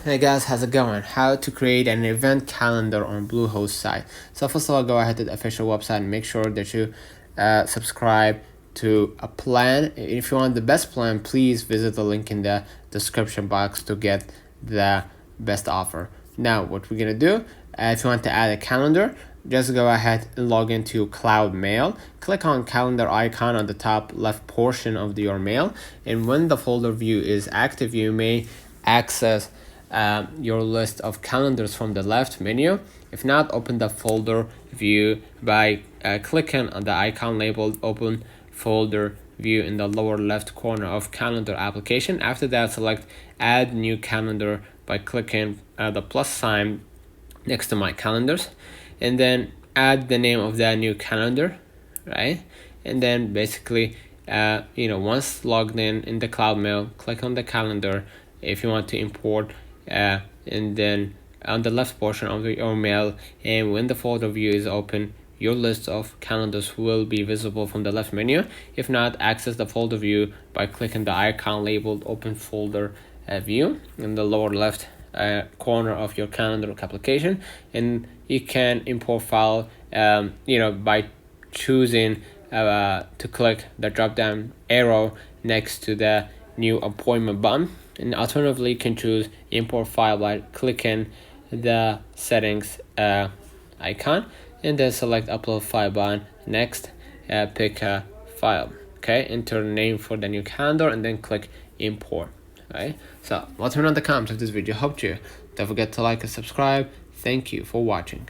Hey guys, how's it going? How to create an event calendar on Bluehost site. So first of all, go ahead to the official website and make sure that you subscribe to a plan. If you want the best plan, please visit the link in the description box to get the best offer. Now what we're gonna do, if you want to add a calendar, just go ahead and log into Cloud Mail. Click on calendar icon on the top left portion of your mail, and when the folder view is active, you may access your list of calendars from the left menu. If not, open the folder view by clicking on the icon labeled open folder view in the lower left corner of calendar application. After that, select add new calendar by clicking the plus sign next to my calendars, and then add the name of that new calendar, right? And then basically once logged in the Cloud Mail, click on the calendar if you want to import, and then on the left portion of your mail, and when the folder view is open, your list of calendars will be visible from the left menu. If not, access the folder view by clicking the icon labeled open folder view in the lower left corner of your calendar application, and you can import file by choosing to click the drop down arrow next to the new appointment button, and alternatively you can choose import file by clicking the settings icon and then select upload file button. Next, pick a file, okay, enter the name for the new calendar and then click import. Right, so let me know in the comments if this video helped you. Don't forget to like and subscribe. Thank you for watching.